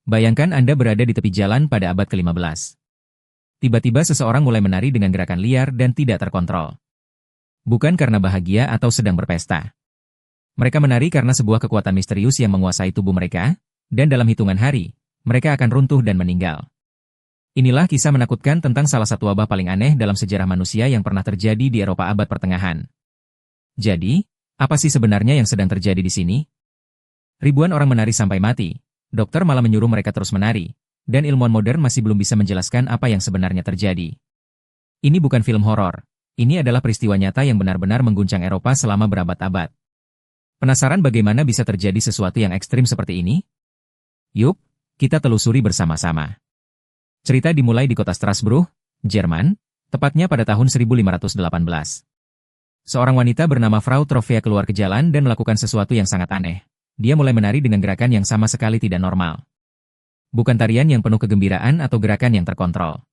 Bayangkan Anda berada di tepi jalan pada abad ke-15. Tiba-tiba seseorang mulai menari dengan gerakan liar dan tidak terkontrol. Bukan karena bahagia atau sedang berpesta. Mereka menari karena sebuah kekuatan misterius yang menguasai tubuh mereka, dan dalam hitungan hari, mereka akan runtuh dan meninggal. Inilah kisah menakutkan tentang salah satu wabah paling aneh dalam sejarah manusia yang pernah terjadi di Eropa abad pertengahan. Jadi, apa sih sebenarnya yang sedang terjadi di sini? Ribuan orang menari sampai mati. Dokter malah menyuruh mereka terus menari, dan ilmuwan modern masih belum bisa menjelaskan apa yang sebenarnya terjadi. Ini bukan film horor, ini adalah peristiwa nyata yang benar-benar mengguncang Eropa selama berabad-abad. Penasaran bagaimana bisa terjadi sesuatu yang ekstrim seperti ini? Yuk, kita telusuri bersama-sama. Cerita dimulai di kota Strasbourg, Jerman, tepatnya pada tahun 1518. Seorang wanita bernama Frau Trofea keluar ke jalan dan melakukan sesuatu yang sangat aneh. Dia mulai menari dengan gerakan yang sama sekali tidak normal. Bukan tarian yang penuh kegembiraan atau gerakan yang terkontrol.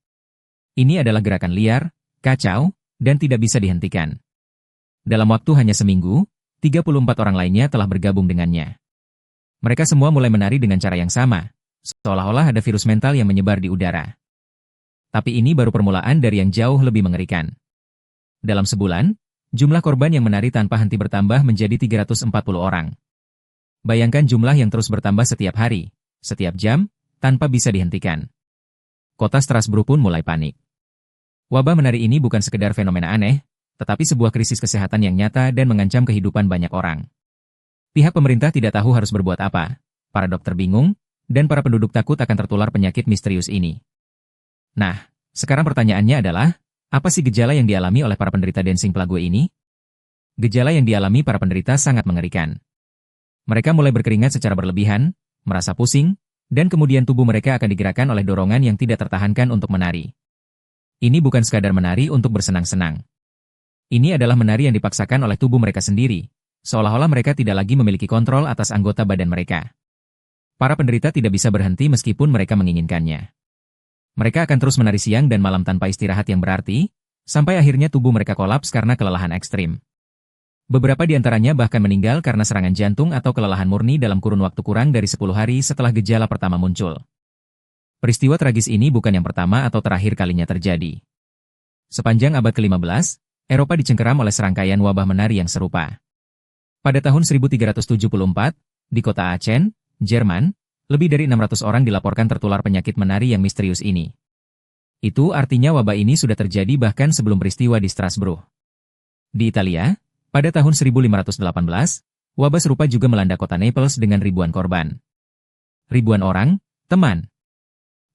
Ini adalah gerakan liar, kacau, dan tidak bisa dihentikan. Dalam waktu hanya seminggu, 34 orang lainnya telah bergabung dengannya. Mereka semua mulai menari dengan cara yang sama, seolah-olah ada virus mental yang menyebar di udara. Tapi ini baru permulaan dari yang jauh lebih mengerikan. Dalam sebulan, jumlah korban yang menari tanpa henti bertambah menjadi 340 orang. Bayangkan jumlah yang terus bertambah setiap hari, setiap jam, tanpa bisa dihentikan. Kota Strasbourg pun mulai panik. Wabah menari ini bukan sekedar fenomena aneh, tetapi sebuah krisis kesehatan yang nyata dan mengancam kehidupan banyak orang. Pihak pemerintah tidak tahu harus berbuat apa, para dokter bingung, dan para penduduk takut akan tertular penyakit misterius ini. Nah, sekarang pertanyaannya adalah, apa sih gejala yang dialami oleh para penderita dancing plague ini? Gejala yang dialami para penderita sangat mengerikan. Mereka mulai berkeringat secara berlebihan, merasa pusing, dan kemudian tubuh mereka akan digerakkan oleh dorongan yang tidak tertahankan untuk menari. Ini bukan sekadar menari untuk bersenang-senang. Ini adalah menari yang dipaksakan oleh tubuh mereka sendiri, seolah-olah mereka tidak lagi memiliki kontrol atas anggota badan mereka. Para penderita tidak bisa berhenti meskipun mereka menginginkannya. Mereka akan terus menari siang dan malam tanpa istirahat yang berarti, sampai akhirnya tubuh mereka kolaps karena kelelahan ekstrim. Beberapa di antaranya bahkan meninggal karena serangan jantung atau kelelahan murni dalam kurun waktu kurang dari 10 hari setelah gejala pertama muncul. Peristiwa tragis ini bukan yang pertama atau terakhir kalinya terjadi. Sepanjang abad ke-15, Eropa dicengkeram oleh serangkaian wabah menari yang serupa. Pada tahun 1374, di kota Aachen, Jerman, lebih dari 600 orang dilaporkan tertular penyakit menari yang misterius ini. Itu artinya wabah ini sudah terjadi bahkan sebelum peristiwa di Strasbourg. Di Italia, pada tahun 1518, wabah serupa juga melanda kota Naples dengan ribuan korban. Ribuan orang, teman.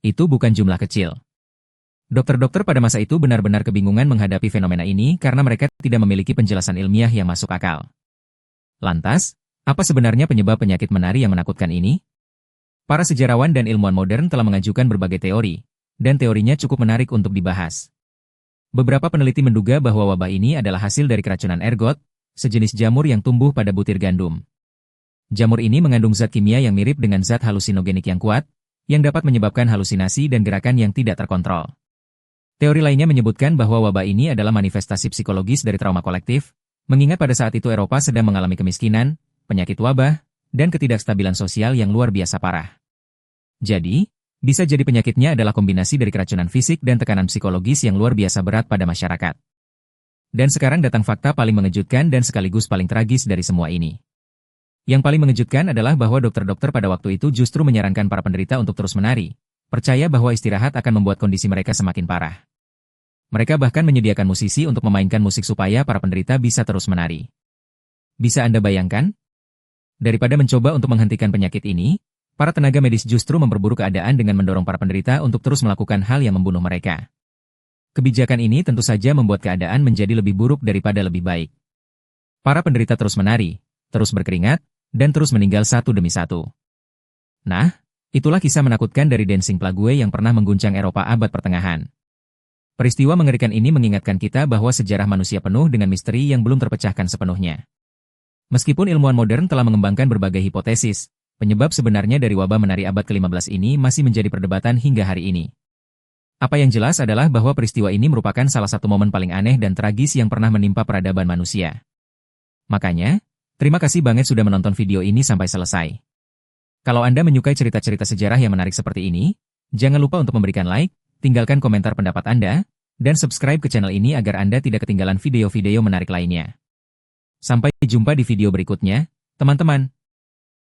Itu bukan jumlah kecil. Dokter-dokter pada masa itu benar-benar kebingungan menghadapi fenomena ini karena mereka tidak memiliki penjelasan ilmiah yang masuk akal. Lantas, apa sebenarnya penyebab penyakit menari yang menakutkan ini? Para sejarawan dan ilmuwan modern telah mengajukan berbagai teori, dan teorinya cukup menarik untuk dibahas. Beberapa peneliti menduga bahwa wabah ini adalah hasil dari keracunan ergot, sejenis jamur yang tumbuh pada butir gandum. Jamur ini mengandung zat kimia yang mirip dengan zat halusinogenik yang kuat, yang dapat menyebabkan halusinasi dan gerakan yang tidak terkontrol. Teori lainnya menyebutkan bahwa wabah ini adalah manifestasi psikologis dari trauma kolektif, mengingat pada saat itu Eropa sedang mengalami kemiskinan, penyakit wabah, dan ketidakstabilan sosial yang luar biasa parah. Jadi, bisa jadi penyakitnya adalah kombinasi dari keracunan fisik dan tekanan psikologis yang luar biasa berat pada masyarakat. Dan sekarang datang fakta paling mengejutkan dan sekaligus paling tragis dari semua ini. Yang paling mengejutkan adalah bahwa dokter-dokter pada waktu itu justru menyarankan para penderita untuk terus menari, percaya bahwa istirahat akan membuat kondisi mereka semakin parah. Mereka bahkan menyediakan musisi untuk memainkan musik supaya para penderita bisa terus menari. Bisa Anda bayangkan? Daripada mencoba untuk menghentikan penyakit ini, para tenaga medis justru memperburuk keadaan dengan mendorong para penderita untuk terus melakukan hal yang membunuh mereka. Kebijakan ini tentu saja membuat keadaan menjadi lebih buruk daripada lebih baik. Para penderita terus menari, terus berkeringat, dan terus meninggal satu demi satu. Nah, itulah kisah menakutkan dari dancing plague yang pernah mengguncang Eropa abad pertengahan. Peristiwa mengerikan ini mengingatkan kita bahwa sejarah manusia penuh dengan misteri yang belum terpecahkan sepenuhnya. Meskipun ilmuwan modern telah mengembangkan berbagai hipotesis, penyebab sebenarnya dari wabah menari abad ke-15 ini masih menjadi perdebatan hingga hari ini. Apa yang jelas adalah bahwa peristiwa ini merupakan salah satu momen paling aneh dan tragis yang pernah menimpa peradaban manusia. Makanya, terima kasih banget sudah menonton video ini sampai selesai. Kalau Anda menyukai cerita-cerita sejarah yang menarik seperti ini, jangan lupa untuk memberikan like, tinggalkan komentar pendapat Anda, dan subscribe ke channel ini agar Anda tidak ketinggalan video-video menarik lainnya. Sampai jumpa di video berikutnya, teman-teman.